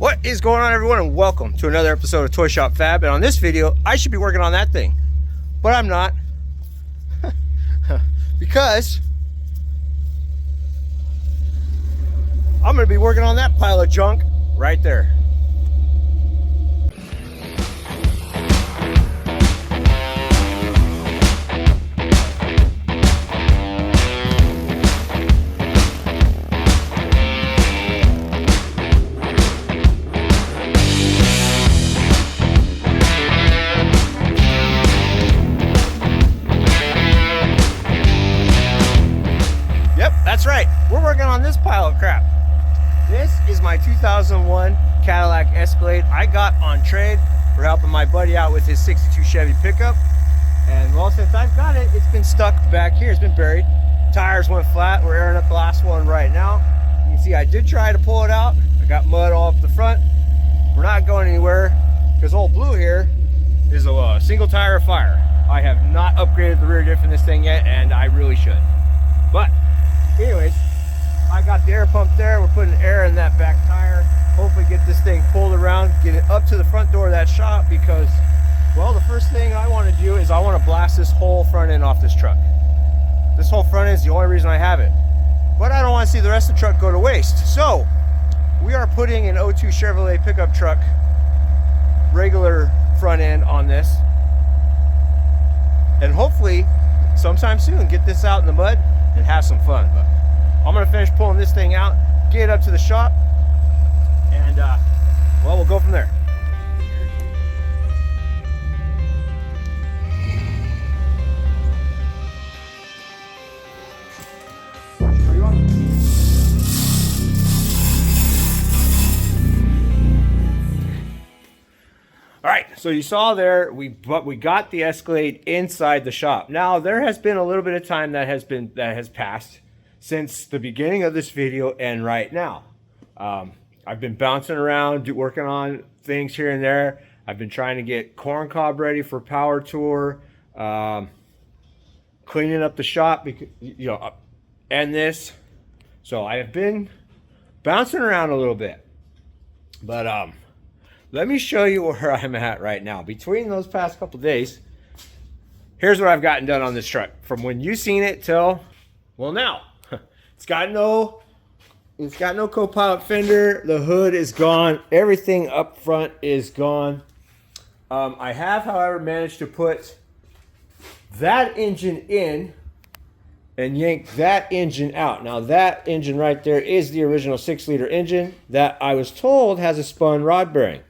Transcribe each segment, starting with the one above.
What is going on, everyone, and welcome to another episode of ToyShopFab. And on this video, I should be working on that thing, but I'm not. Because I'm going to be working on that pile of junk right there. That's right, we're working on this pile of crap. This is my 2001 Cadillac Escalade I got on trade for helping my buddy out with his 62 Chevy pickup. And well, since I've got it, it's been stuck back here, it's been buried. Tires went flat, we're airing up the last one right now. You can see I did try to pull it out. I got mud all up the front. We're not going anywhere because old Blue here is a single tire fire. I have not upgraded the rear diff in this thing yet, and I really should. But anyways, I got the air pump there. We're putting air in that back tire. Hopefully get this thing pulled around, get it up to the front door of that shop because, well, the first thing I want to do is I want to blast this whole front end off this truck. This whole front end is the only reason I have it. But I don't want to see the rest of the truck go to waste. So we are putting an 02 Chevrolet pickup truck regular front end on this. And hopefully sometime soon get this out in the mud and have some fun. But I'm gonna finish pulling this thing out, get it up to the shop, and well, we'll go from there. All right, so you saw there, we got the Escalade inside the shop. Now there has been a little bit of time that has passed since the beginning of this video and right now. I've been bouncing around, working on things here and there. I've been trying to get corn cob ready for power tour, cleaning up the shop, because, you know, and this. So I have been bouncing around a little bit, but let me show you where I'm at right now. Between those past couple days, here's what I've gotten done on this truck. From when you seen it till, well, now. It's got no co-pilot fender. The hood is gone. Everything up front is gone. I have, however, managed to put that engine in and yank that engine out. Now that engine right there is the original 6-liter engine that I was told has a spun rod bearing.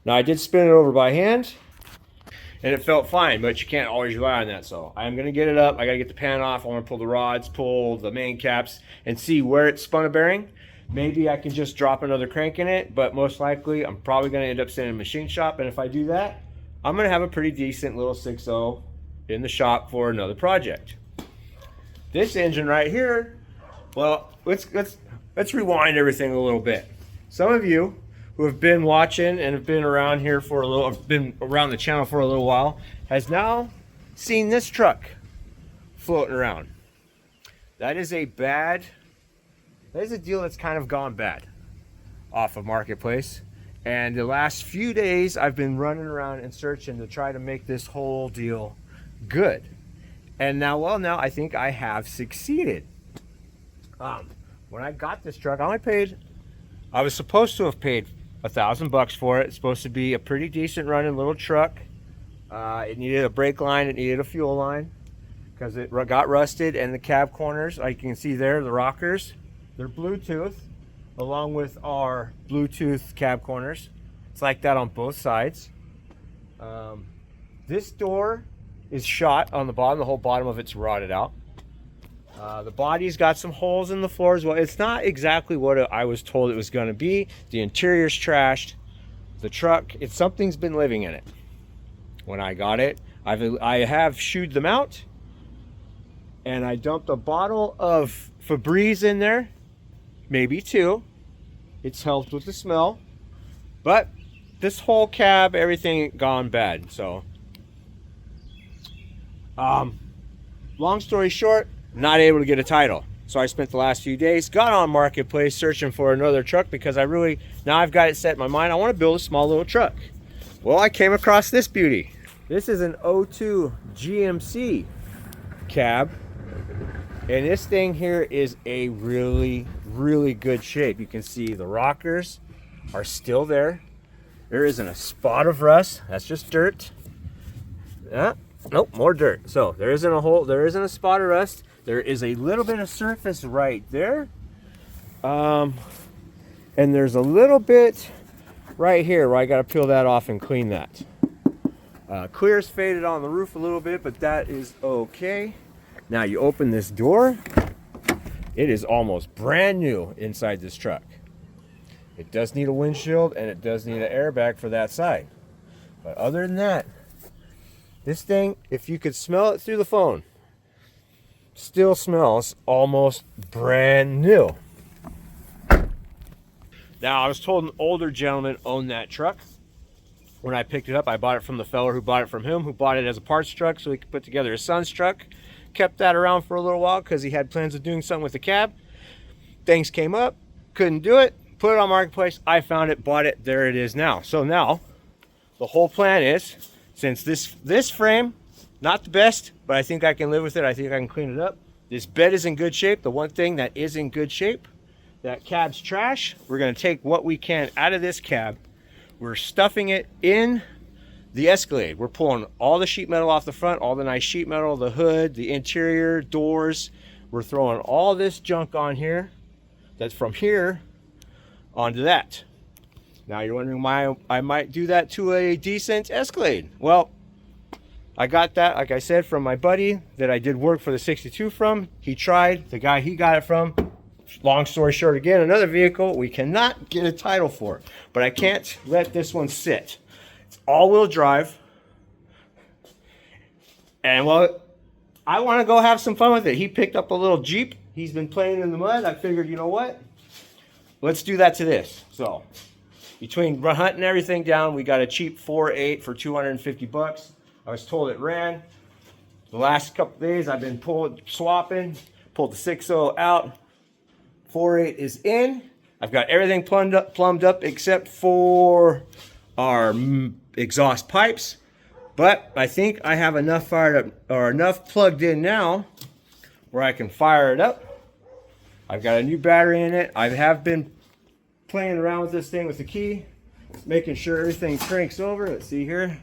Now I did spin it over by hand and it felt fine, but you can't always rely on that. So I'm gonna get it up. I gotta get the pan off. I wanna pull the rods, pull the main caps, and see where it spun a bearing. Maybe I can just drop another crank in it, but most likely I'm probably gonna end up sending a machine shop. And if I do that, I'm gonna have a pretty decent little 6.0 in the shop for another project. This engine right here, well, let's rewind everything a little bit. Some of you who have been watching and have been around here for a little, have been around the channel for a little while, has now seen this truck floating around. That is a deal that's kind of gone bad off of Marketplace. And the last few days I've been running around and searching to try to make this whole deal good. And now, well, now I think I have succeeded. When I got this truck, I was supposed to have paid $1,000 for it. It's supposed to be a pretty decent running little truck. It needed a brake line, it needed a fuel line because it got rusted, and the cab corners, like you can see there, the rockers, they're Bluetooth along with our Bluetooth cab corners. It's like that on both sides. This door is shot on the bottom. The whole bottom of it's rotted out. The body's got some holes in the floor as well. It's not exactly what I was told it was going to be. The interior's trashed. The truck, something's been living in it. When I got it, I have shooed them out, and I dumped a bottle of Febreze in there, maybe 2. It's helped with the smell, but this whole cab, everything gone bad. So, long story short, not able to get a title. So I spent the last few days, got on Marketplace searching for another truck because now I've got it set in my mind, I want to build a small little truck. Well, I came across this beauty. This is an '02 GMC cab. And this thing here is a really, really good shape. You can see the rockers are still there. There isn't a spot of rust. That's just dirt. Nope, more dirt. So there isn't a hole, there isn't a spot of rust. There is a little bit of surface right there. And there's a little bit right here where I got to peel that off and clean that. Clear's faded on the roof a little bit, but that is okay. Now you open this door, it is almost brand new inside this truck. It does need a windshield and it does need an airbag for that side. But other than that, this thing, if you could smell it through the phone, still smells almost brand new. Now I was told an older gentleman owned that truck. When I picked it up, I bought it from the fellow who bought it from him, who bought it as a parts truck so he could put together his son's truck. Kept that around for a little while because he had plans of doing something with the cab. Things came up, couldn't do it, put it on Marketplace. I found it, bought it, there it is now. So now the whole plan is, since this frame, not the best, but I think I can live with it. I think I can clean it up. This bed is in good shape. The one thing that is in good shape, that cab's trash. We're going to take what we can out of this cab. We're stuffing it in the Escalade. We're pulling all the sheet metal off the front, all the nice sheet metal, the hood, the interior, doors. We're throwing all this junk on here. That's from here onto that. Now you're wondering why I might do that to a decent Escalade. Well, I got that, like I said, from my buddy that I did work for the 62 from. He tried, the guy he got it from. Long story short, again, another vehicle we cannot get a title for, but I can't let this one sit. It's all-wheel drive, and well, I want to go have some fun with it. He picked up a little Jeep. He's been playing in the mud. I figured, you know what? Let's do that to this. So, between hunting everything down, we got a cheap 4.8 for 250 bucks. I was told it ran. The last couple days, I've been swapping, pulled the 6.0 out. 4.8 is in. I've got everything plumbed up except for our exhaust pipes, but I think I have enough fired up or enough plugged in now where I can fire it up. I've got a new battery in it. I have been playing around with this thing with the key, making sure everything cranks over. Let's see here.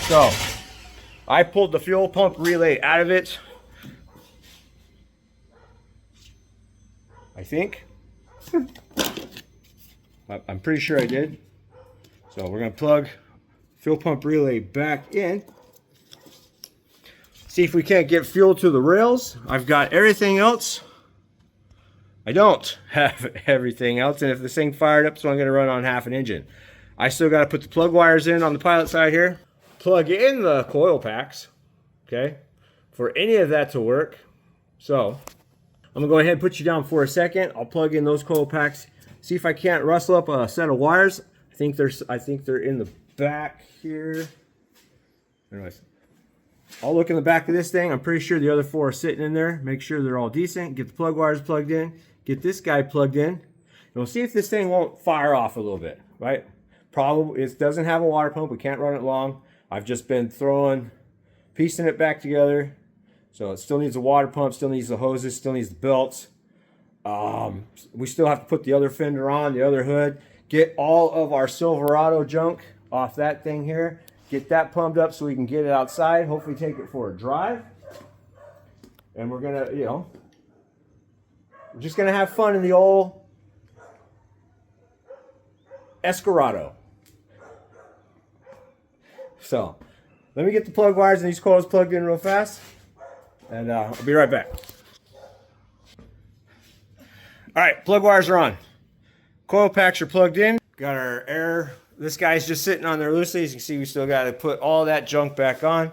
So I pulled the fuel pump relay out of it, I think. I'm pretty sure I did. So we're going to plug fuel pump relay back in. See if we can't get fuel to the rails. I've got everything else. I don't have everything else. And if this thing fired up, so I'm going to run on half an engine. I still got to put the plug wires in on the pilot side here. Plug in the coil packs, okay, for any of that to work. So I'm gonna go ahead and put you down for a second. I'll plug in those coil packs, see if I can't rustle up a set of wires. I think they're in the back here. Anyways, I'll look in the back of this thing. I'm pretty sure the other four are sitting in there. Make sure they're all decent. Get the plug wires plugged in. Get this guy plugged in. And we'll see if this thing won't fire off a little bit, right? Probably it doesn't have a water pump. We can't run it long. I've just been piecing it back together. So it still needs a water pump, still needs the hoses, still needs the belts. We still have to put the other fender on, the other hood. Get all of our Silverado junk off that thing here. Get that plumbed up so we can get it outside. Hopefully take it for a drive. And we're gonna, we're just gonna have fun in the old Escarado. So, let me get the plug wires and these coils plugged in real fast, and I'll be right back. All right, plug wires are on. Coil packs are plugged in. Got our air. This guy's just sitting on there loosely. As you can see, we still got to put all that junk back on.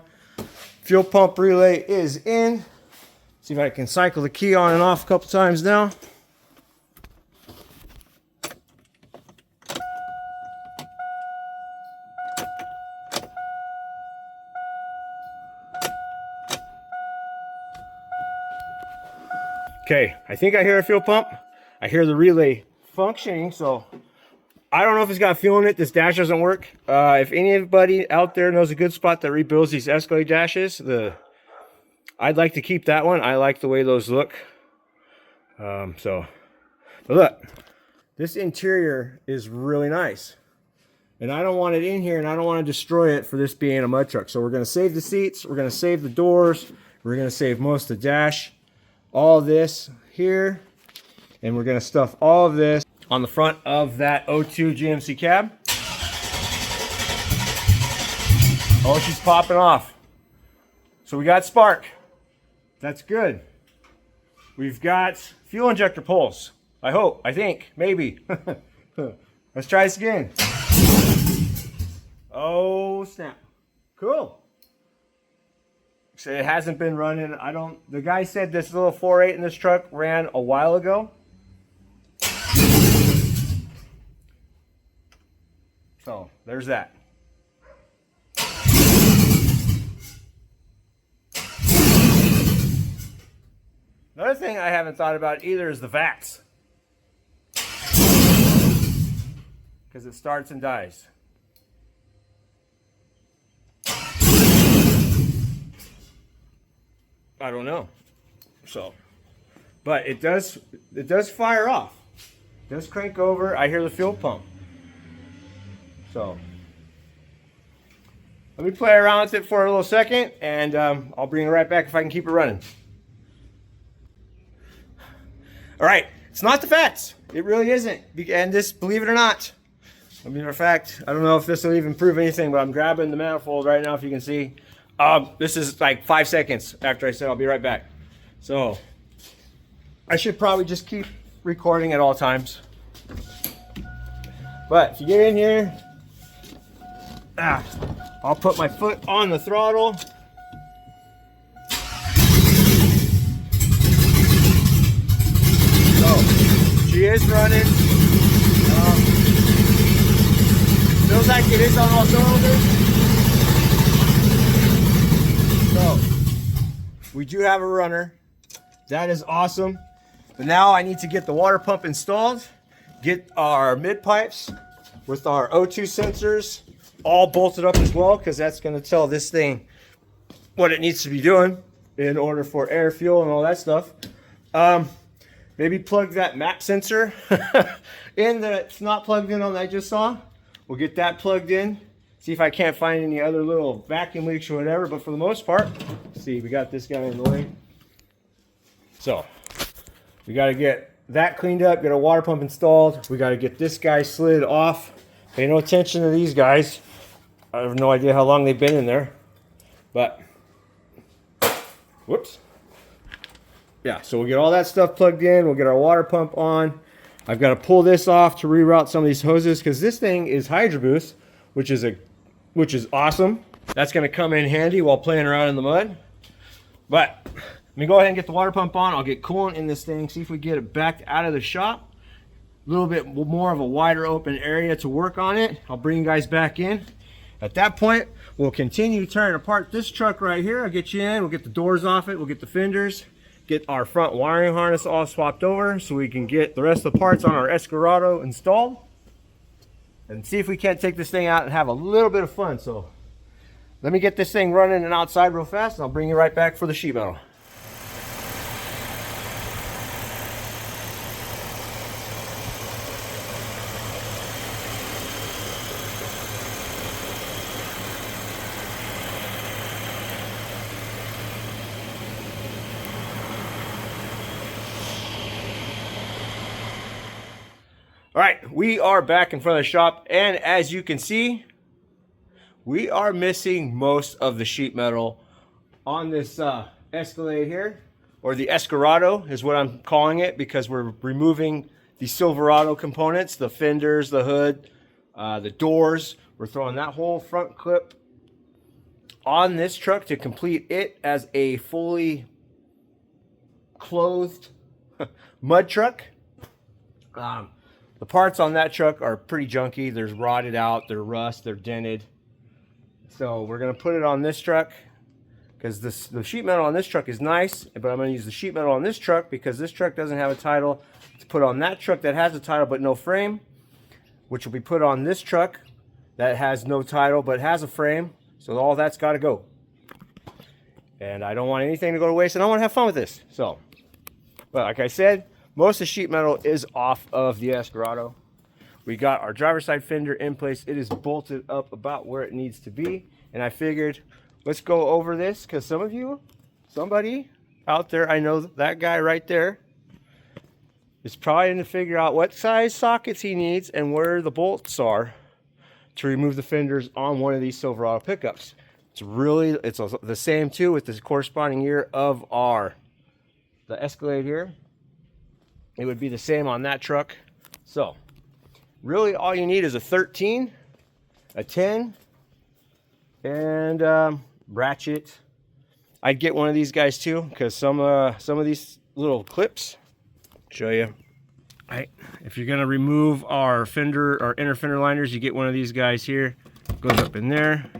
Fuel pump relay is in. See if I can cycle the key on and off a couple times now. Okay, I think I hear a fuel pump. I hear the relay functioning, so I don't know if it's got fuel in it. This dash doesn't work. If anybody out there knows a good spot that rebuilds these Escalade dashes, I'd like to keep that one. I like the way those look. But look, this interior is really nice. And I don't want it in here, and I don't want to destroy it for this being a mud truck. So we're going to save the seats. We're going to save the doors. We're going to save most of the dash. All of this here. And we're going to stuff all of this on the front of that O2 GMC cab. Oh, she's popping off. So we got spark. That's good. We've got fuel injector pulls. I hope. I think. Maybe. Let's try this again. Oh, snap. Cool. So it hasn't been running. The guy said this little 4.8 in this truck ran a while ago. So there's that. Another thing I haven't thought about either is the VATS. Because it starts and dies. I don't know. So, but it does fire off. It does crank over. I hear the fuel pump. So, let me play around with it for a little second, and I'll bring it right back if I can keep it running. All right, it's not the VATS. It really isn't. And this, believe it or not, I mean, in fact, I don't know if this will even prove anything, but I'm grabbing the manifold right now, if you can see. This is like 5 seconds after I said I'll be right back. So I should probably just keep recording at all times. But if you get in here, I'll put my foot on the throttle. So she is running. Feels like it is on all cylinders. So, we do have a runner. That is awesome. But now I need to get the water pump installed, get our mid pipes with our O2 sensors all bolted up as well, because that's going to tell this thing what it needs to be doing in order for air, fuel, and all that stuff. Maybe plug that map sensor in that's not plugged in on that I just saw. We'll get that plugged in. See if I can't find any other little vacuum leaks or whatever, but for the most part, see, we got this guy in the way. So, we got to get that cleaned up, get a water pump installed. We got to get this guy slid off. Pay no attention to these guys. I have no idea how long they've been in there, but, whoops. Yeah, so we'll get all that stuff plugged in. We'll get our water pump on. I've got to pull this off to reroute some of these hoses, because this thing is Hydro Boost, which is awesome. That's going to come in handy while playing around in the mud. But let me go ahead and get the water pump on. I'll get coolant in this thing, see if we get it back out of the shop. A little bit more of a wider open area to work on it. I'll bring you guys back in. At that point, we'll continue tearing apart this truck right here. I'll get you in. We'll get the doors off it. We'll get the fenders. Get our front wiring harness all swapped over so we can get the rest of the parts on our Escarado installed. And see if we can't take this thing out and have a little bit of fun. So let me get this thing running and outside real fast, and I'll bring you right back for the sheet metal. All right, we are back in front of the shop, and as you can see, we are missing most of the sheet metal on this Escalade here, or the Escarado is what I'm calling it, because we're removing the Silverado components, the fenders, the hood, the doors. We're throwing that whole front clip on this truck to complete it as a fully clothed mud truck. The parts on that truck are pretty junky. They're rotted out, they're rust, they're dented. So we're gonna put it on this truck, because the sheet metal on this truck is nice, but I'm going to use the sheet metal on this truck because this truck doesn't have a title to put on that truck that has a title but no frame, which will be put on this truck that has no title but has a frame. So all that's got to go. And I don't want anything to go to waste, and I want to have fun with this. So, but like I said, most of the sheet metal is off of the Escarado. We got our driver's side fender in place. It is bolted up about where it needs to be. And I figured, let's go over this, because somebody out there, I know that guy right there, is probably going to figure out what size sockets he needs and where the bolts are to remove the fenders on one of these Silverado pickups. It's the same too with the corresponding year of the Escalade here. It would be the same on that truck. So really all you need is a 13, a 10, and ratchet. I'd get one of these guys too, because some of these little clips, show you. If you're gonna remove our inner fender liners, you get one of these guys here. Goes up in there.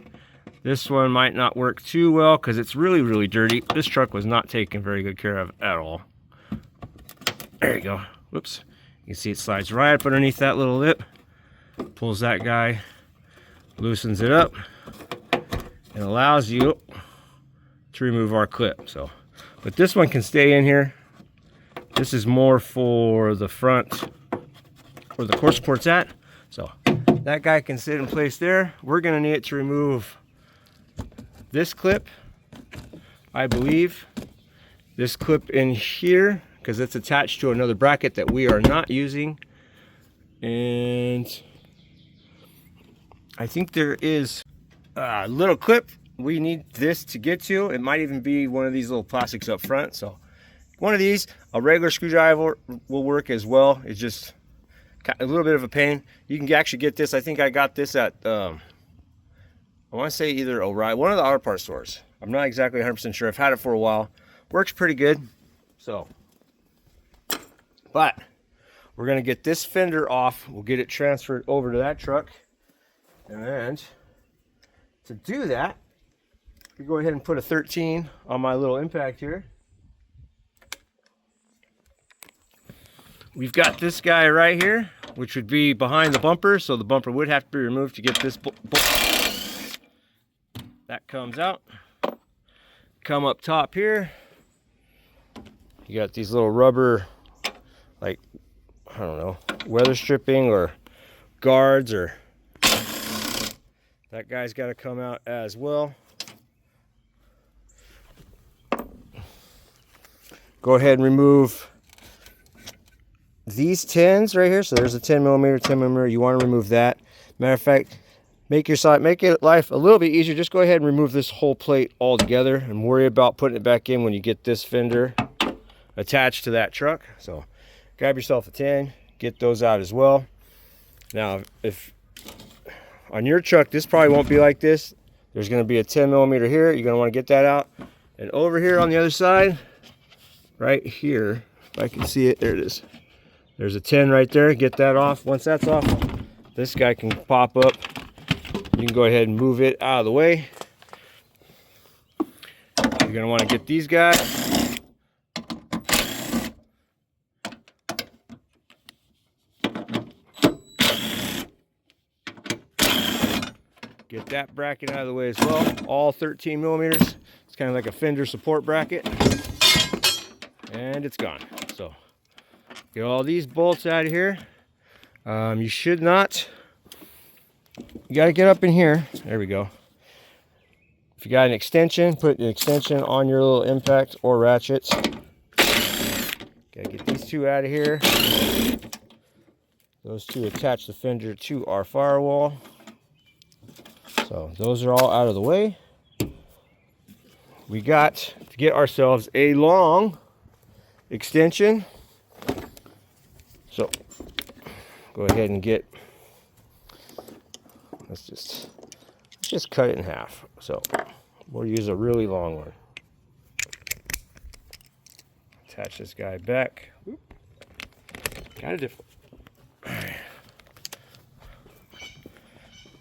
This one might not work too well because it's really, really dirty. This truck was not taken very good care of at all. There you go. Whoops. You can see it slides right up underneath that little lip. Pulls that guy, loosens it up, and allows you to remove our clip. So, but this one can stay in here. This is more for the front where the core support's at. So that guy can sit in place there. We're gonna need it to remove this clip, I believe. This clip in here, because it's attached to another bracket that we are not using. And I think there is a little clip we need this to get to. It might even be one of these little plastics up front. So one of these, a regular screwdriver will work as well. It's just a little bit of a pain. You can actually get this. I think I got this at I want to say either O'Reilly, one of the auto parts stores. I'm not exactly 100% sure. I've had it for a while. Works pretty good. So, but we're going to get this fender off. We'll get it transferred over to that truck. And to do that, we go ahead and put a 13 on my little impact here. We've got this guy right here, which would be behind the bumper. So the bumper would have to be removed to get this that comes out. Come up top here, you got these little rubber, like, I don't know, weather stripping or guards, or that guy's got to come out as well. Go ahead and remove these 10s right here. So there's a 10 millimeter, 10 millimeter. You want to remove that. Matter of fact, make it life a little bit easier. Just go ahead and remove this whole plate altogether and worry about putting it back in when you get this fender attached to that truck. So grab yourself a 10, get those out as well. Now, if on your truck, this probably won't be like this. There's going to be a 10 millimeter here. You're going to want to get that out. And over here on the other side, right here, if I can see it, there it is. There's a 10 right there. Get that off. Once that's off, this guy can pop up. You can go ahead and move it out of the way. You're going to want to get these guys. Get that bracket out of the way as well. All 13 millimeters. It's kind of like a fender support bracket. And it's gone. So get all these bolts out of here. You should not. You got to get up in here. There we go. If you got an extension, put an extension on your little impact or ratchets. Got to get these two out of here. Those two attach the fender to our firewall. So those are all out of the way. We got to get ourselves a long extension. So go ahead and get, let's just cut it in half. So we'll use a really long one. Attach this guy back. Kind of different.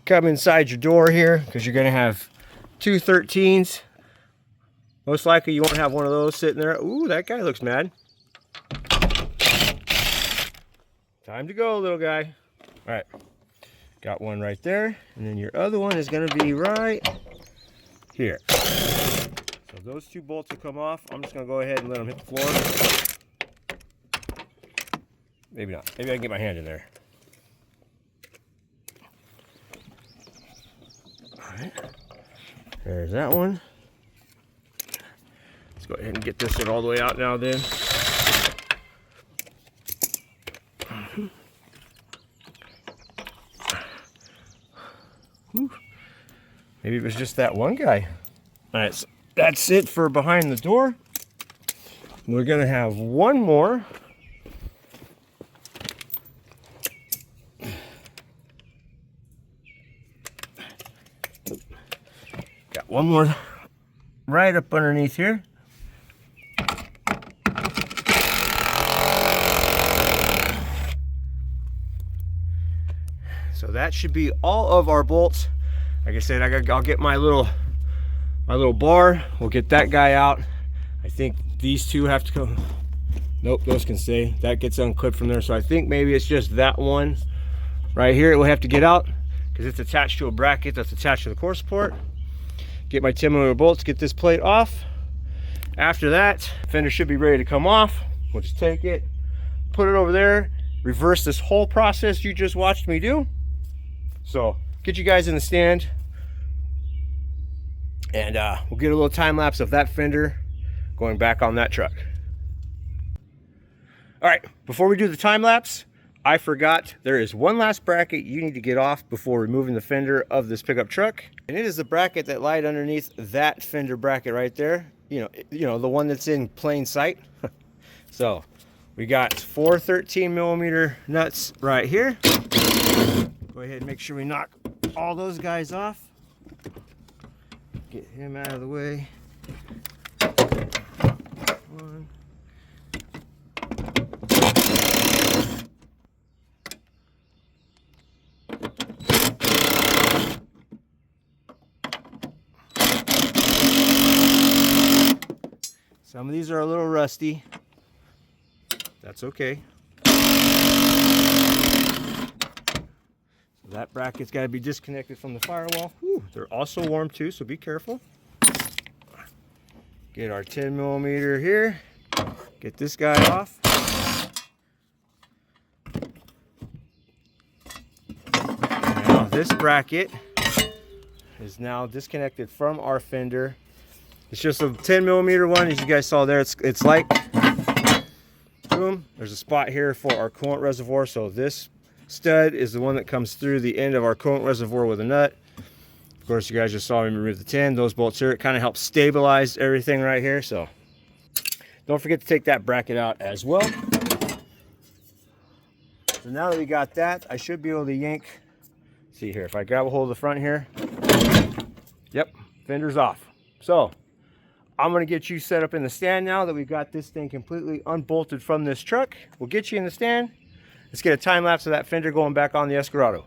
Come inside your door here, because you're going to have two 13s Most likely you won't have one of those sitting there. Ooh, that guy looks mad. Time to go, little guy. All right, got one right there, and then your other one is gonna be right here. So those two bolts will come off. I'm just gonna go ahead and let them hit the floor. Maybe not. Maybe I can get my hand in there. All right, there's that one. Let's go ahead and get this one all the way out now then. Maybe it was just that one guy. All right, so that's it for behind the door. We're gonna have one more. Got one more right up underneath here. So that should be all of our bolts. Like I said, I'll get my little bar. We'll get that guy out. I think these two have to come. Nope, those can stay. That gets unclipped from there. So I think maybe it's just that one right here. It will have to get out because it's attached to a bracket that's attached to the core support. Get my 10mm bolts, get this plate off. After that, fender should be ready to come off. We'll just take it, put it over there, reverse this whole process you just watched me do. So get you guys in the stand, and we'll get a little time lapse of that fender going back on that truck. All right, before we do the time lapse, I forgot there is one last bracket you need to get off before removing the fender of this pickup truck, and it is the bracket that lied underneath that fender bracket right there. You know the one that's in plain sight. So we got 4 13mm nuts right here. Go ahead and make sure we knock all those guys off. Get him out of the way. One. Some of these are a little rusty. That's okay. That bracket's got to be disconnected from the firewall. Whew, they're also warm too, so be careful. Get our 10mm here. Get this guy off. Now this bracket is now disconnected from our fender. It's just a 10mm one, as you guys saw there. It's like, boom. There's a spot here for our coolant reservoir. So this stud is the one that comes through the end of our coolant reservoir with a nut. Of course, you guys just saw me remove the 10. Those bolts here, it kind of helps stabilize everything right here. So don't forget to take that bracket out as well. So now that we got that, I should be able to yank. See here, if I grab a hold of the front here, yep, fender's off. So I'm gonna get you set up in the stand now that we've got this thing completely unbolted from this truck. We'll get you in the stand. Let's get a time lapse of that fender going back on the Escarado.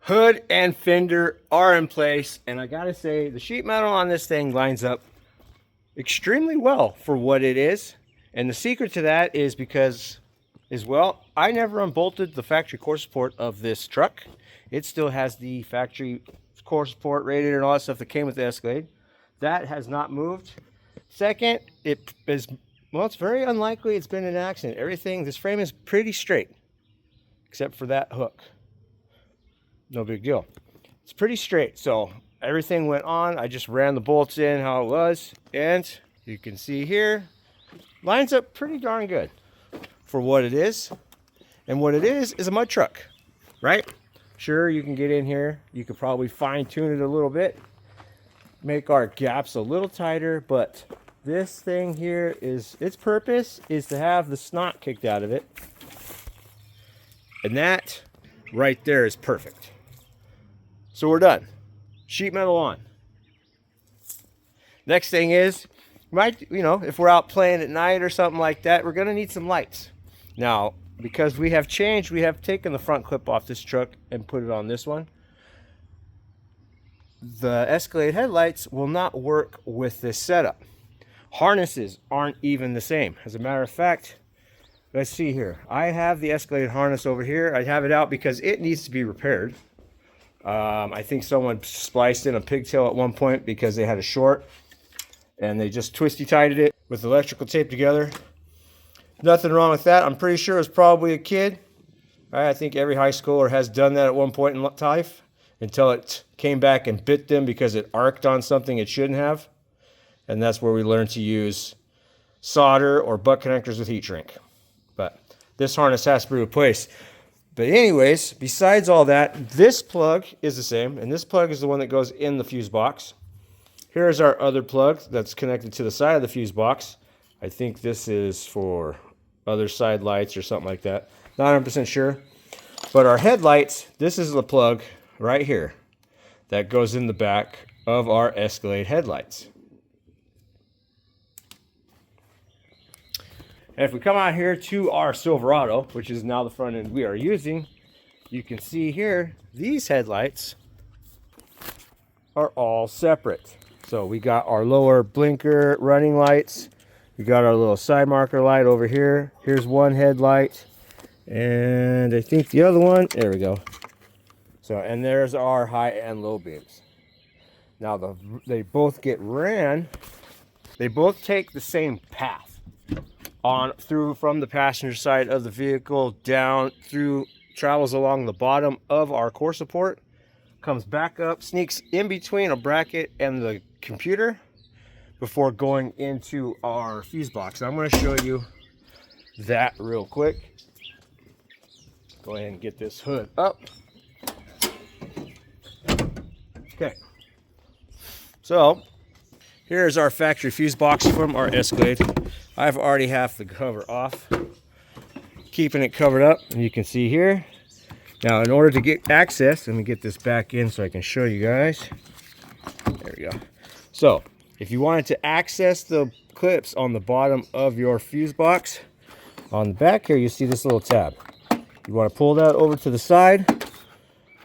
Hood and fender are in place, and I gotta say the sheet metal on this thing lines up extremely well for what it is. And the secret to that is because as well, I never unbolted the factory core support of this truck. It still has the factory core support rated and all that stuff that came with the Escalade. That has not moved. Second, it is, well, it's very unlikely it's been an accident. Everything, this frame is pretty straight, except for that hook. No big deal. It's pretty straight, so everything went on. I just ran the bolts in how it was, and you can see here, lines up pretty darn good for what it is. And what it is a mud truck, right? Sure, you can get in here. You could probably fine tune it a little bit, make our gaps a little tighter, but this thing here is, its purpose is to have the snot kicked out of it. And that right there is perfect. So we're done. Sheet metal on. Next thing is, if we're out playing at night or something like that, we're gonna need some lights. Now, because we have changed, we have taken the front clip off this truck and put it on this one. The Escalade headlights will not work with this setup. Harnesses aren't even the same. As a matter of fact, let's see here. I have the Escalade harness over here. I have it out because it needs to be repaired. I think someone spliced in a pigtail at one point because they had a short, and they just twisty tighted it with electrical tape together. Nothing wrong with that. I'm pretty sure it was probably a kid. I think every high schooler has done that at one point in life until it came back and bit them because it arced on something it shouldn't have. And that's where we learn to use solder or butt connectors with heat shrink. But this harness has to be replaced. But anyways, besides all that, this plug is the same, and this plug is the one that goes in the fuse box. Here's our other plug that's connected to the side of the fuse box. I think this is for other side lights or something like that. Not 100% sure. But our headlights, this is the plug right here that goes in the back of our Escalade headlights. And if we come out here to our Silverado, which is now the front end we are using, you can see here, these headlights are all separate. So we got our lower blinker running lights. We got our little side marker light over here. Here's one headlight. And I think the other one, there we go. So, and there's our high and low beams. Now they both get ran. They both take the same path. On through from the passenger side of the vehicle down through, travels along the bottom of our core support, comes back up, sneaks in between a bracket and the computer before going into our fuse box. I'm going to show you that real quick. Go ahead and get this hood up. Okay, so here's our factory fuse box from our Escalade. I've already half the cover off, keeping it covered up, and you can see here. Now, in order to get access, let me get this back in so I can show you guys. There we go. So, if you wanted to access the clips on the bottom of your fuse box, on the back here, you see this little tab. You want to pull that over to the side.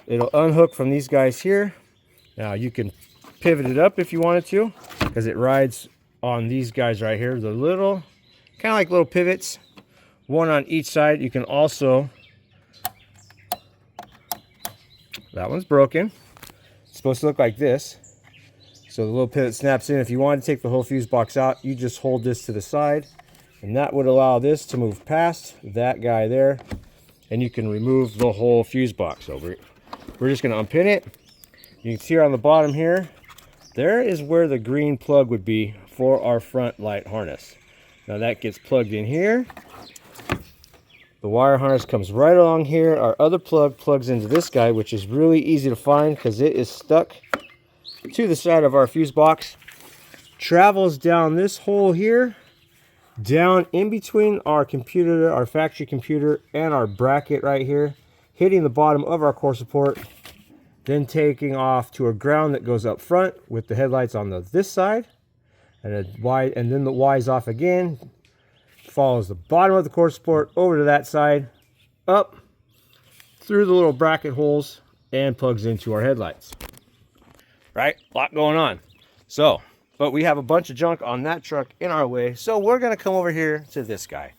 It'll unhook from these guys here. Now, you can pivot it up if you wanted to, because it rides on these guys right here. The little, kind of like little pivots, one on each side. You can also, that one's broken. It's supposed to look like this. So the little pivot snaps in. If you want to take the whole fuse box out, you just hold this to the side, and that would allow this to move past that guy there, and you can remove the whole fuse box over it. We're just going to unpin it. You can see on the bottom here, there is where the green plug would be for our front light harness. Now that gets plugged in here. The wire harness comes right along here. Our other plug plugs into this guy, which is really easy to find because it is stuck to the side of our fuse box. Travels down this hole here, down in between our computer, our factory computer, and our bracket right here, hitting the bottom of our core support, then taking off to a ground that goes up front with the headlights on this side, and then the Y's off again, follows the bottom of the core support over to that side, up through the little bracket holes, and plugs into our headlights. Right? A lot going on. So, but we have a bunch of junk on that truck in our way, so we're going to come over here to this guy.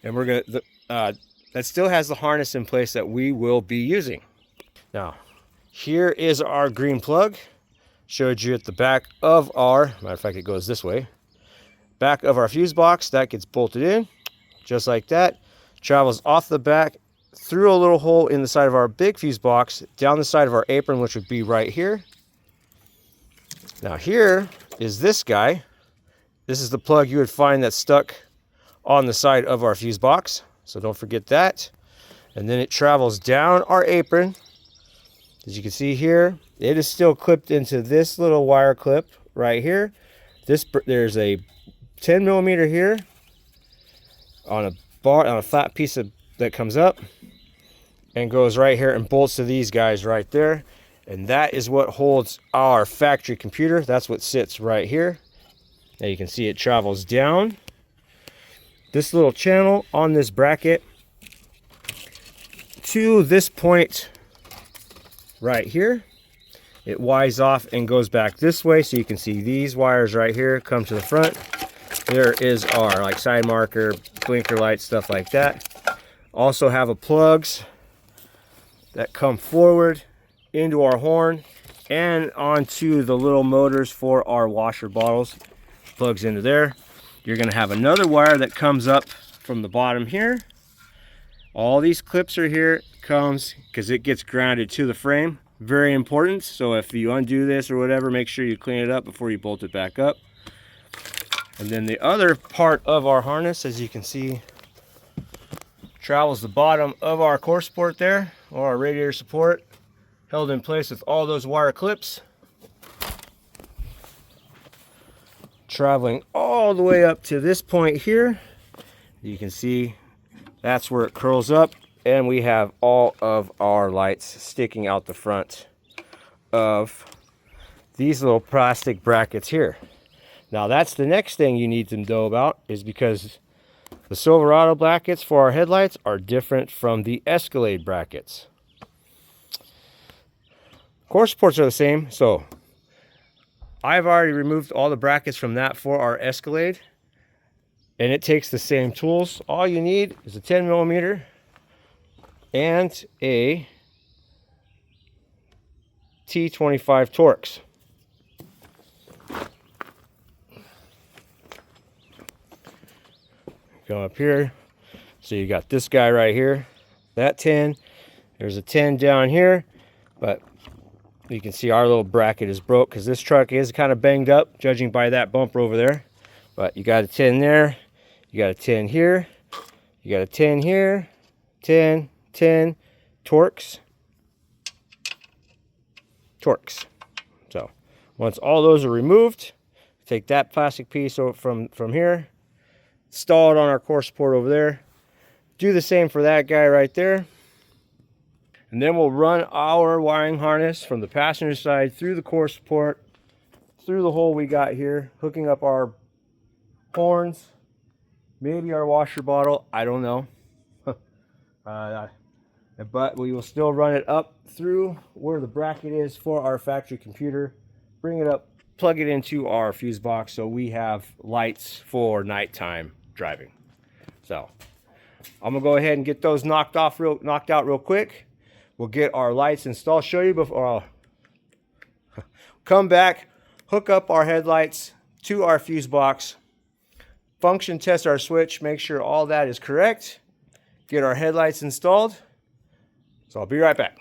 And we're going to, that still has the harness in place that we will be using. Now, here is our green plug. Showed you at the back of our, matter of fact, it goes this way. Back of our fuse box, that gets bolted in, just like that. Travels off the back, through a little hole in the side of our big fuse box, down the side of our apron, which would be right here. Now here is this guy. This is the plug you would find that's stuck on the side of our fuse box. So don't forget that. And then it travels down our apron. As you can see here, it is still clipped into this little wire clip right here. There's a 10 millimeter here on a flat piece that comes up and goes right here and bolts to these guys right there. And that is what holds our factory computer. That's what sits right here. Now you can see it travels down this little channel on this bracket to this point right here. It winds off and goes back this way, so you can see these wires right here come to the front. There is our side marker, blinker lights, stuff like that. Also have a plugs that come forward into our horn and onto the little motors for our washer bottles. Plugs into there. You're going to have another wire that comes up from the bottom here. All these clips are here. Comes because it gets grounded to the frame. Very important. So if you undo this or whatever, make sure you clean it up before you bolt it back up. And then the other part of our harness, as you can see, travels the bottom of our core support there, or our radiator support, held in place with all those wire clips, traveling all the way up to this point here. You can see that's where it curls up, and we have all of our lights sticking out the front of these little plastic brackets here. Now that's the next thing you need to know about, is because the Silverado brackets for our headlights are different from the Escalade brackets. Core supports are the same, so I've already removed all the brackets from that for our Escalade, and it takes the same tools. All you need is a 10 millimeter and a T25 Torx. Go up here, so you got this guy right here, that 10, there's a 10 down here, but you can see our little bracket is broke because this truck is kind of banged up, judging by that bumper over there. But you got a 10 there, you got a 10 here, you got a 10 here, 10, 10, Torx. So once all those are removed, take that plastic piece from here, install it on our core support over there. Do the same for that guy right there. And then we'll run our wiring harness from the passenger side through the core support, through the hole we got here, hooking up our horns, maybe our washer bottle, I don't know. But we will still run it up through where the bracket is for our factory computer, bring it up, plug it into our fuse box so we have lights for nighttime driving. So I'm gonna go ahead and get those knocked out real quick. We'll get our lights installed, show you before come back, hook up our headlights to our fuse box, function test our switch, make sure all that is correct, get our headlights installed. So I'll be right back.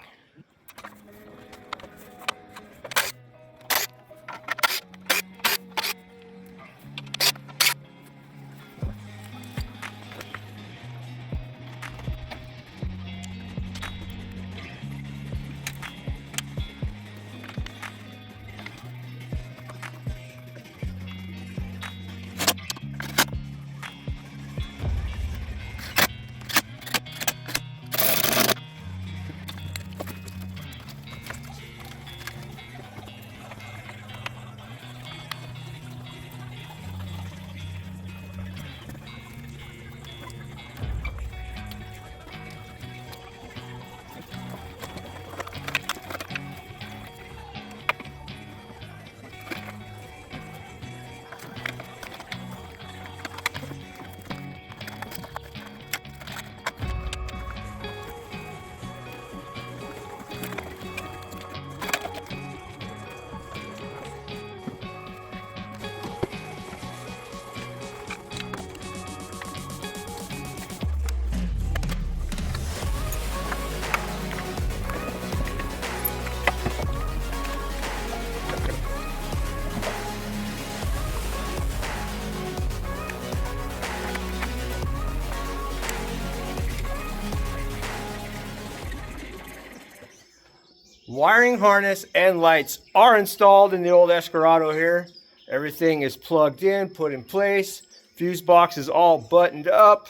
wiring harness and lights are installed in the old Escarado here. Everything is plugged in, put in place. Fuse box is all buttoned up.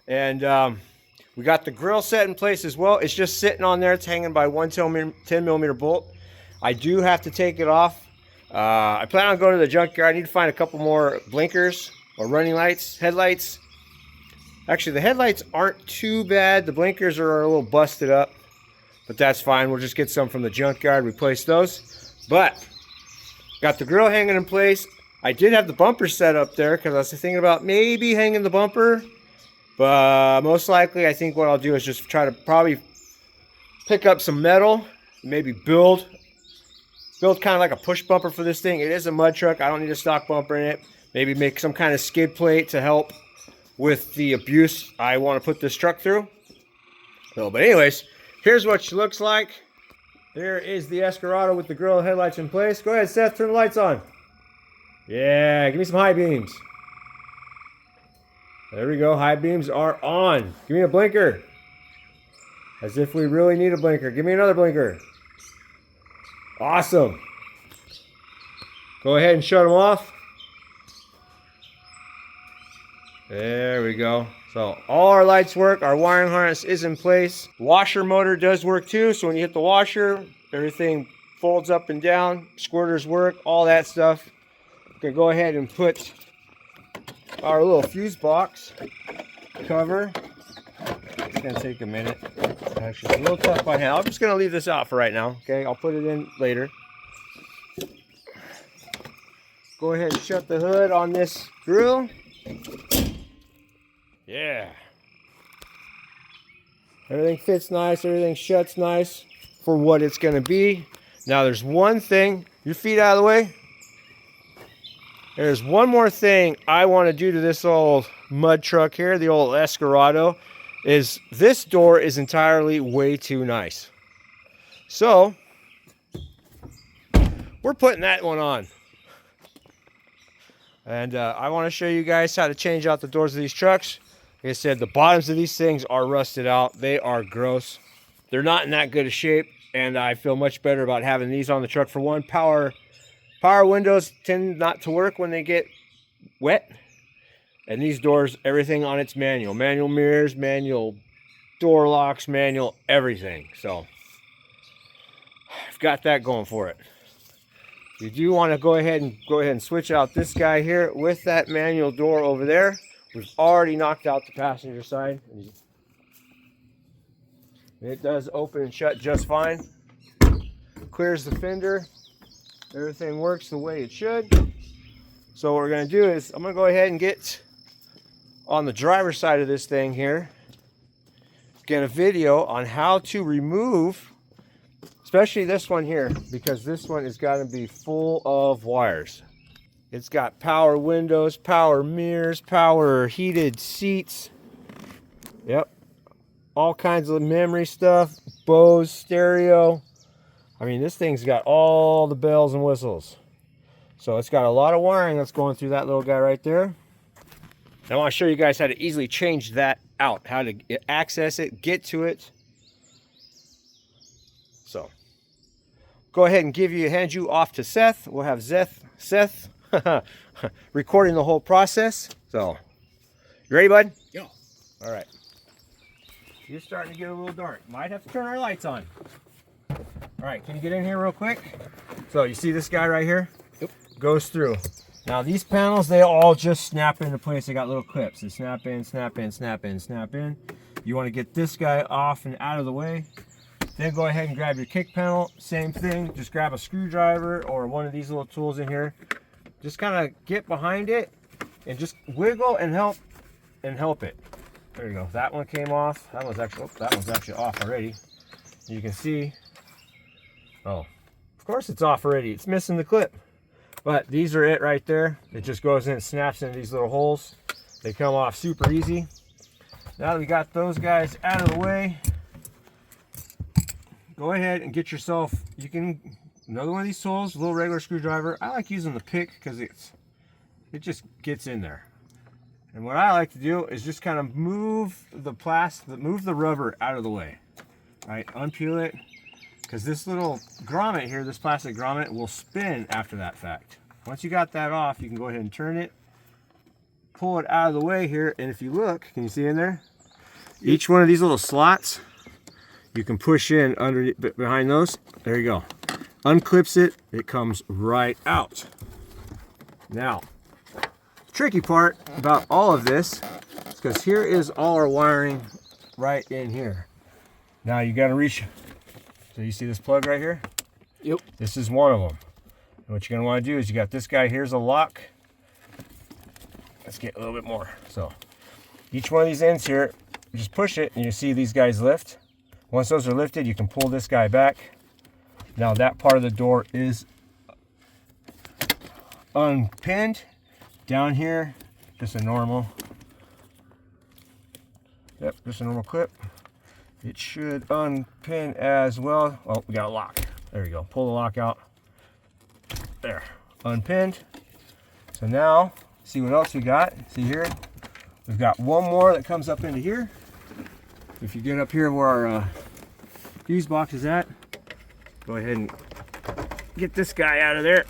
And we got the grill set in place as well. It's just sitting on there. It's hanging by one 10mm bolt. I do have to take it off. I plan on going to the junkyard. I need to find a couple more blinkers or running lights, headlights. Actually, the headlights aren't too bad. The blinkers are a little busted up, but that's fine. We'll just get some from the junkyard, replace those. But got the grill hanging in place. I did have the bumper set up there because I was thinking about maybe hanging the bumper. But most likely, I think what I'll do is just try to probably pick up some metal, maybe build kind of like a push bumper for this thing. It is a mud truck. I don't need a stock bumper in it. Maybe make some kind of skid plate to help with the abuse I want to put this truck through. So, but anyways, here's what she looks like. There is the Escarado with the grill headlights in place. Go ahead, Seth, turn the lights on. Yeah, give me some high beams. There we go, high beams are on. Give me a blinker. As if we really need a blinker. Give me another blinker. Awesome. Go ahead and shut them off. There we go. So all our lights work. Our wiring harness is in place. Washer motor does work too. So when you hit the washer, everything folds up and down. Squirters work, all that stuff. Okay, go ahead and put our little fuse box cover. It's gonna take a minute. Actually, it's a little tough by hand. I'm just gonna leave this out for right now. Okay, I'll put it in later. Go ahead and shut the hood on this grill. Yeah. Everything fits nice. Everything shuts nice for what it's gonna be. Now there's one thing. Your feet out of the way. There's one more thing I want to do to this old mud truck here, the old Escarado, is this door is entirely way too nice. So, we're putting that one on. And I want to show you guys how to change out the doors of these trucks. Like I said, the bottoms of these things are rusted out. They are gross. They're not in that good a shape, and I feel much better about having these on the truck. For one, power windows tend not to work when they get wet. And these doors, everything on it's manual. Manual mirrors, manual door locks, manual everything. So, I've got that going for it. You do want to go ahead and switch out this guy here with that manual door over there. We've already knocked out the passenger side. It does open and shut just fine. Clears the fender. Everything works the way it should. So what we're going to do is I'm going to go ahead and get on the driver's side of this thing here. Get a video on how to remove, especially this one here, because this one is got to be full of wires. It's got power windows, power mirrors, power heated seats. Yep. All kinds of memory stuff, Bose stereo. I mean, this thing's got all the bells and whistles. So it's got a lot of wiring that's going through that little guy right there. I want to show you guys how to easily change that out, how to access it, get to it. So go ahead and hand you off to Seth. We'll have Seth recording the whole process. So, you ready, bud? Yeah. All right. You're starting to get a little dark. Might have to turn our lights on. All right, can you get in here real quick? So you see this guy right here? Yep. Goes through. Now these panels, they all just snap into place. They got little clips. They snap in, snap in, snap in, snap in. You want to get this guy off and out of the way. Then go ahead and grab your kick panel. Same thing. Just grab a screwdriver or one of these little tools in here. Just kind of get behind it and just wiggle and help it. There you go. That one came off. That one's actually off already. You can see. Oh, of course it's off already. It's missing the clip. But these are it right there. It just goes in and snaps into these little holes. They come off super easy. Now that we got those guys out of the way, go ahead and get yourself, another one of these tools, a little regular screwdriver. I like using the pick because it just gets in there. And what I like to do is just kind of move the rubber out of the way. Right, unpeel it. because this little grommet here, this plastic grommet, will spin after that fact. Once you got that off, you can go ahead and turn it, pull it out of the way here, and if you look, can you see in there? Each one of these little slots, you can push in under behind those. There you go. Unclips it, it comes right out. Now, the tricky part about all of this is because here is all our wiring right in here. Now you got to reach. So you see this plug right here? Yep. This is one of them. And what you're going to want to do is you got this guy, here's a lock. Let's get a little bit more. So each one of these ends here, you just push it and you see these guys lift. Once those are lifted, you can pull this guy back. Now that part of the door is unpinned. Down here, just a normal, yep, just a normal clip. It should unpin as well. Oh, we got a lock. There you go. Pull the lock out. There, unpinned. So now, see what else we got. See here, we've got one more that comes up into here. If you get up here where our fuse box is at, go ahead and get this guy out of there.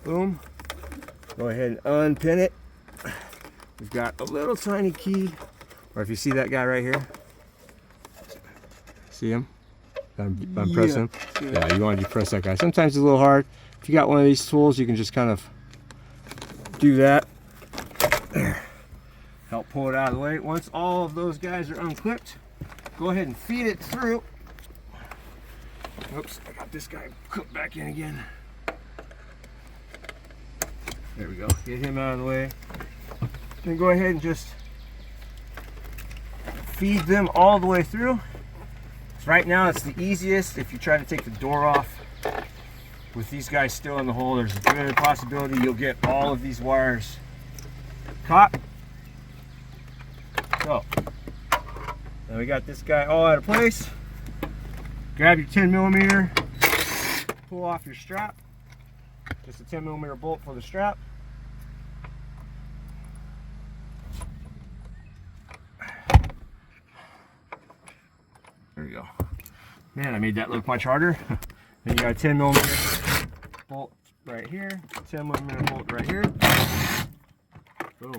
Boom. Go ahead and unpin it. We've got a little tiny key, or if you see that guy right here, see him? I'm pressing. Yeah, you want to press that guy. Sometimes it's a little hard. If you got one of these tools, you can just kind of do that. There. Help pull it out of the way. Once all of those guys are unclipped, go ahead and feed it through. Oops, I got this guy clipped back in again. There we go. Get him out of the way. Then go ahead and just feed them all the way through. So right now it's the easiest if you try to take the door off with these guys still in the hole. There's a good possibility you'll get all of these wires caught. So now we got this guy all out of place. Grab your 10mm, pull off your strap. Just a 10mm bolt for the strap. There you go. Man, I made that look much harder. Then you got a 10mm bolt right here, 10mm bolt right here. Boom.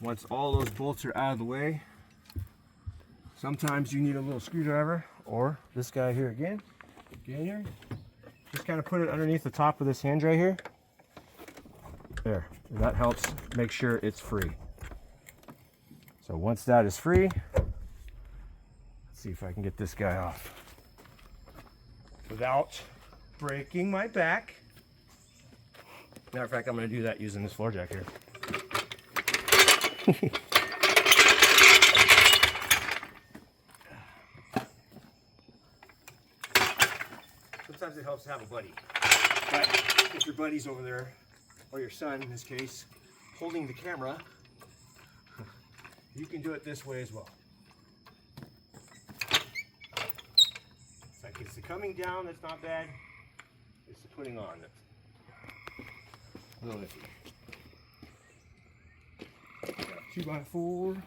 Once all those bolts are out of the way, sometimes you need a little screwdriver, or this guy here again. Get in here. Just kind of put it underneath the top of this hinge right here. There. That helps make sure it's free. So once that is free, let's see if I can get this guy off without breaking my back. Matter of fact, I'm going to do that using this floor jack here. Sometimes it helps to have a buddy. But if your buddy's over there, or your son in this case, holding the camera, you can do it this way as well. It's like it's the coming down that's not bad, it's the putting on that's a little iffy. Got a 2x4.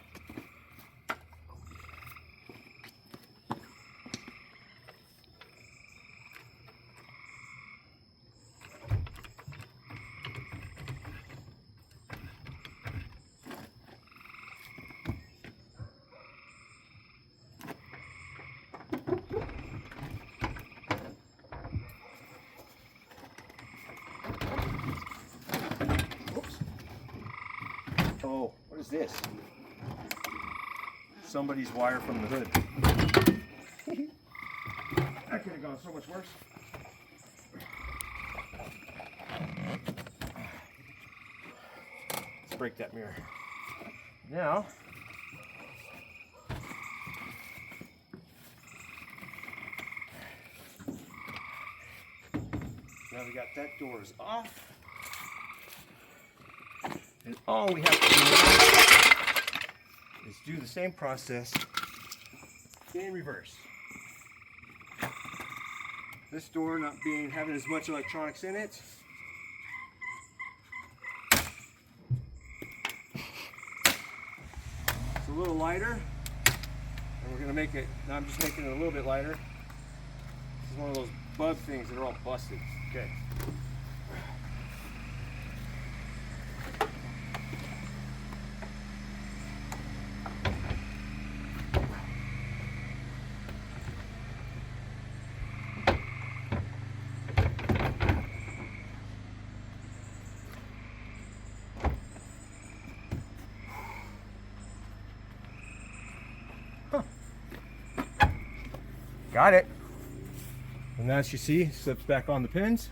Oh, what is this? Somebody's wire from the hood. That could have gone so much worse. Let's break that mirror. Now, we got that doors off. And all we have to do now is do the same process in reverse. This door not having as much electronics in it. It's a little lighter. And we're gonna make it, now I'm just making it a little bit lighter. This is one of those bug things that are all busted. Okay. Got it. And as you see, slips back on the pins.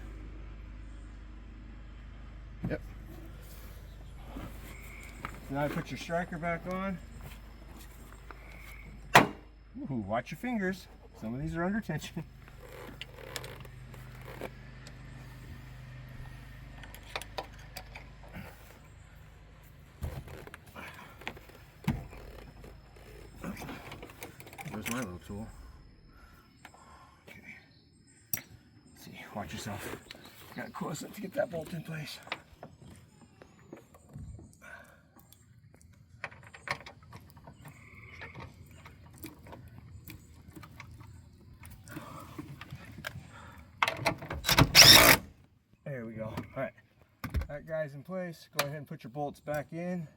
Yep. Now put your striker back on. Ooh, watch your fingers. Some of these are under tension. There's my little tool. Watch yourself. Got close enough to get that bolt in place. There we go. All right. That guy's in place. Go ahead and put your bolts back in.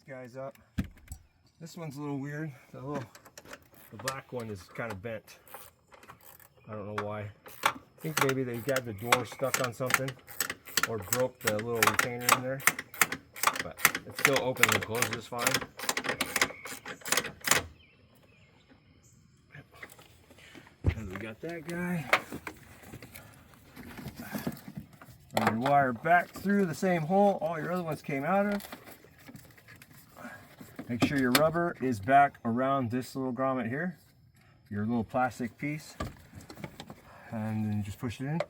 Guys up. This one's a little weird. The black one is kind of bent. I don't know why. I think maybe they got the door stuck on something or broke the little retainer in there. But it's still open and closes fine. And we got that guy. Run your wire back through the same hole all your other ones came out of. Make sure your rubber is back around this little grommet here, your little plastic piece, and then you just push it in.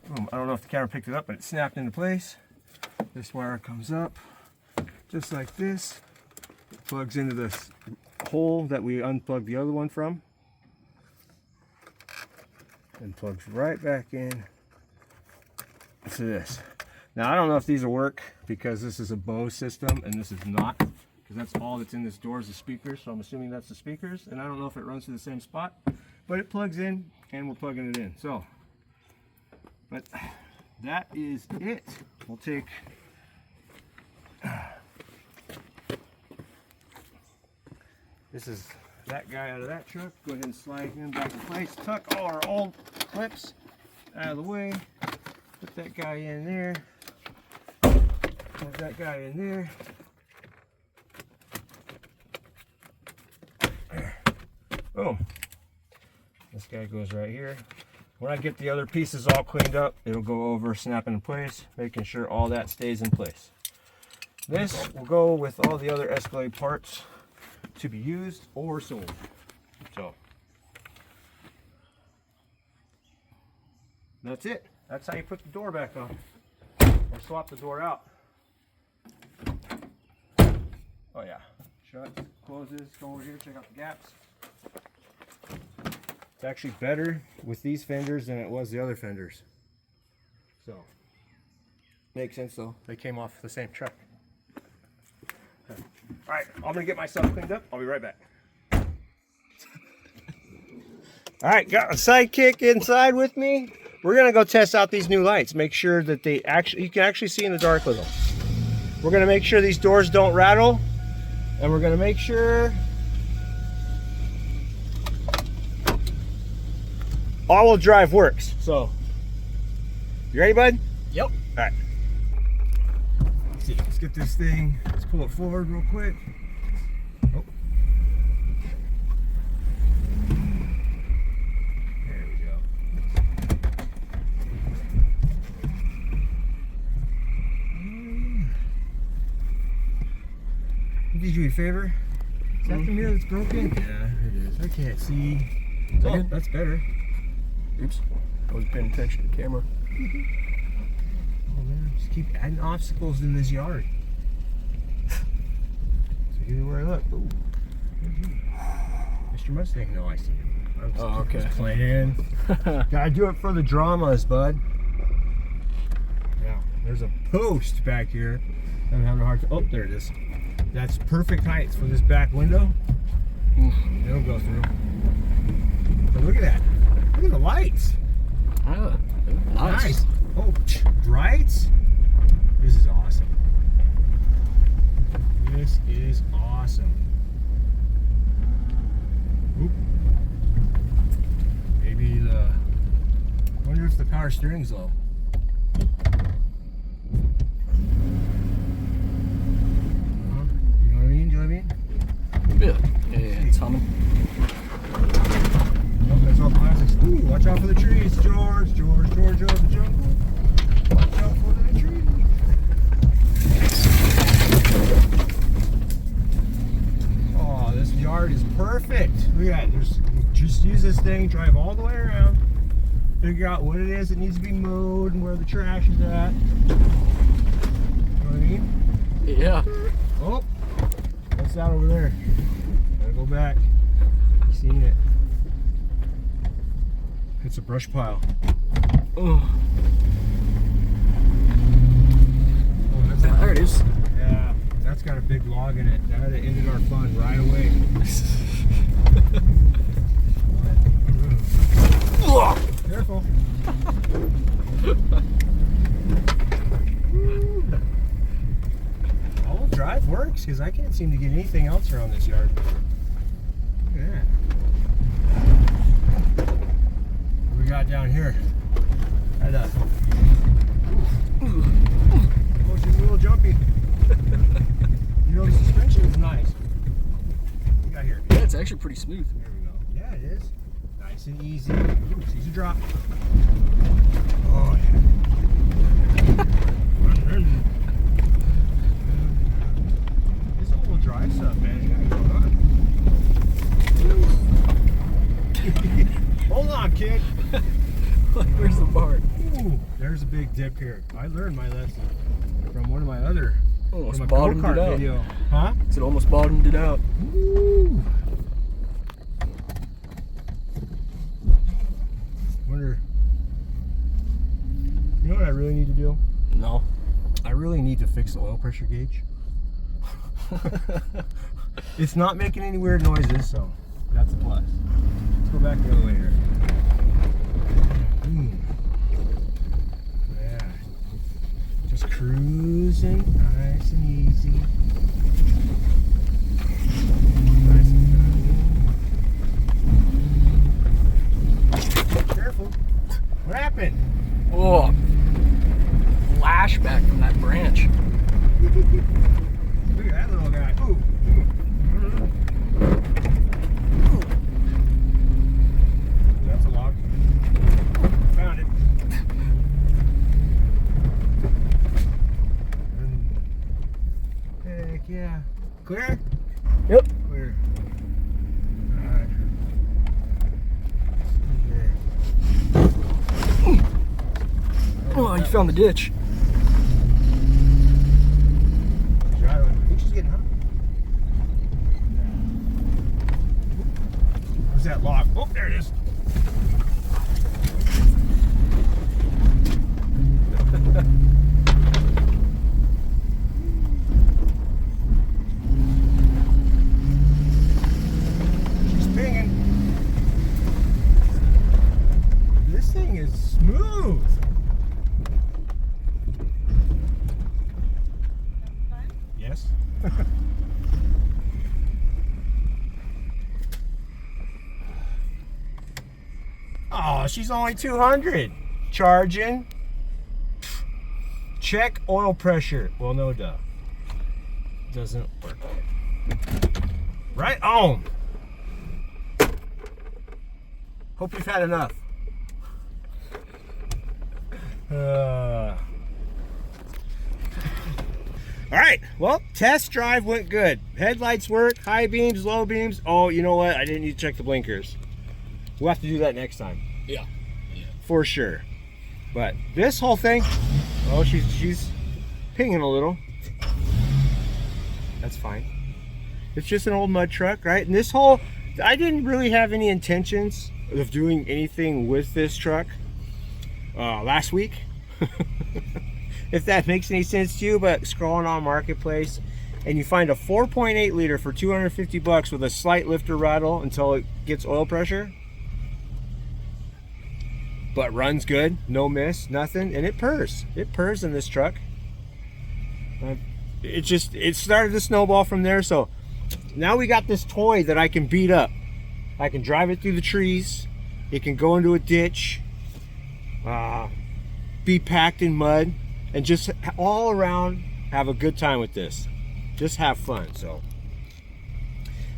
Boom. I don't know if the camera picked it up, but it snapped into place. This wire comes up just like this. It plugs into this hole that we unplugged the other one from, and plugs right back in to this. Now I don't know if these will work because this is a Bose system and this is not. Because that's all that's in this door is the speakers, so I'm assuming that's the speakers, and I don't know if it runs to the same spot, but it plugs in, and we're plugging it in. So, but that is it. We'll take this is that guy out of that truck. Go ahead and slide him back in place. Tuck all our old clips out of the way. Put that guy in there. Put that guy in there. Boom. This guy goes right here. When I get the other pieces all cleaned up, it'll go over, snapping in place, making sure all that stays in place. This will go with all the other Escalade parts to be used or sold. So that's it. That's how you put the door back on or swap the door out. Oh yeah, shuts, closes. Go over here, check out the gaps. It's actually better with these fenders than it was the other fenders. So, makes sense though. They came off the same truck. Alright, I'm gonna get myself cleaned up. I'll be right back. Alright, got a sidekick inside with me. We're gonna go test out these new lights. Make sure that they actually, you can actually see in the dark with them. We're gonna make sure these doors don't rattle. And we're gonna make sure all-wheel drive works. So, you ready, bud? Yep. All right. Let's see. Let's get this thing. Let's pull it forward real quick. Oh. There we go. Did you a favor? Is that the mirror that's broken? Yeah, it is. I can't see. Oh, that's better. Oops. I wasn't paying attention to the camera. Oh man, just keep adding obstacles in this yard. So everywhere I look. Ooh. Nice your Mustang? No, I see it. Oh, okay. Just playing. Gotta do it for the dramas, bud. Yeah, there's a post back here. I'm having a hard time. Oh, there it is. That's perfect height for this back window. It'll go through. But look at that. Look at the lights. Oh, Nice. Oh, right? This is awesome. This is awesome. Oop. Maybe the... wonder if the power steering's low. You know what I mean? Do you know what I mean? Yeah, it's humming. Oh, that's all classics. Ooh, watch out for the trees, George. George of the jungle. Watch out for the trees. Oh, this yard is perfect. Look at that. Just use this thing, drive all the way around, figure out what it is that needs to be mowed and where the trash is at. You know what I mean? Yeah. Oh, what's that over there? Gotta go back. Seen it. It's a brush pile. Oh, there it is. Yeah, that's got a big log in it. That would have ended our fun right away. Careful. All drive works because I can't seem to get anything else around this yard. Look at that. What we got down here? Oh, she's a little jumpy. You know, the suspension is nice. What we got here? Yeah, it's actually pretty smooth. There we go. Yeah, it is. Nice and easy. Ooh, it's easy drop. Oh, yeah. This all-wheel drive stuff, man. You got it going on. Hold on, kid. Where's the bar? Ooh, there's a big dip here. I learned my lesson from one of my other Almost from a bottomed go-kart it out. video. Huh? It almost bottomed it out. Ooh. Wonder. You know what I really need to do? No. I really need to fix the oil pressure gauge. It's not making any weird noises, so that's a plus. Let's go back the other way here. Yeah. Just cruising, nice and easy. Nice and careful. What happened? Oh, flashback from that branch. Look at that little guy. Ooh. That's a log. Found it. Heck yeah. Clear? Yep. Clear. Alright. Oh, you found the ditch. I think she's getting hot. Where's that lock? Oh, there it is. She's pinging. This thing is smooth. Yes. Oh, she's only 200. Charging. Check oil pressure. Well, no duh. Doesn't work. Right on. Hope you've had enough. All right, well, test drive went good. Headlights work, high beams, low beams. Oh, you know what? I didn't need to check the blinkers. We'll have to do that next time. Yeah. For sure. But this whole thing, oh, she's pinging a little. That's fine. It's just an old mud truck, right? And this whole I didn't really have any intentions of doing anything with this truck last week. If that makes any sense to you, but scrolling on Marketplace and you find a 4.8 liter for 250 bucks with a slight lifter rattle until it gets oil pressure, but runs good, no miss, nothing, and it purrs in this truck. It started to snowball from there. So now we got this toy that I can beat up. I can drive it through the trees, it can go into a ditch, be packed in mud, and just all around have a good time with this. Just have fun. So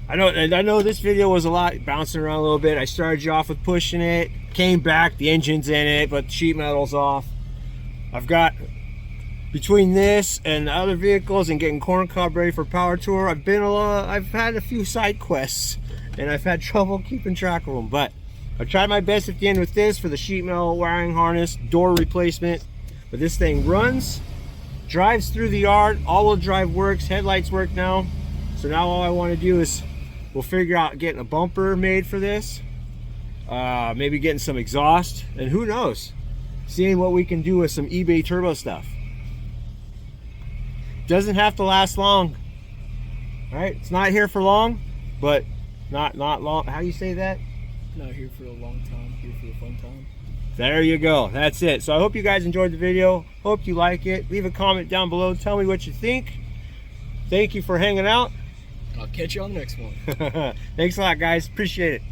I know this video was a lot bouncing around a little bit. I started you off with pushing it, came back, the engine's in it, but the sheet metal's off. I've got, between this and the other vehicles and getting corn cob ready for power tour, I've had a few side quests and I've had trouble keeping track of them, but I tried my best at the end with this for the sheet metal wiring harness, door replacement. But this thing runs, drives through the yard, all-wheel drive works, headlights work now. So now all I want to do is we'll figure out getting a bumper made for this, maybe getting some exhaust, and who knows, seeing what we can do with some eBay turbo stuff. Doesn't have to last long. All right, it's not here for long, but not long. How do you say that? Not here for a long time, here for a fun time. There you go. That's it. So I hope you guys enjoyed the video. Hope you like it. Leave a comment down below. Tell me what you think. Thank you for hanging out. I'll catch you on the next one. Thanks a lot, guys. Appreciate it.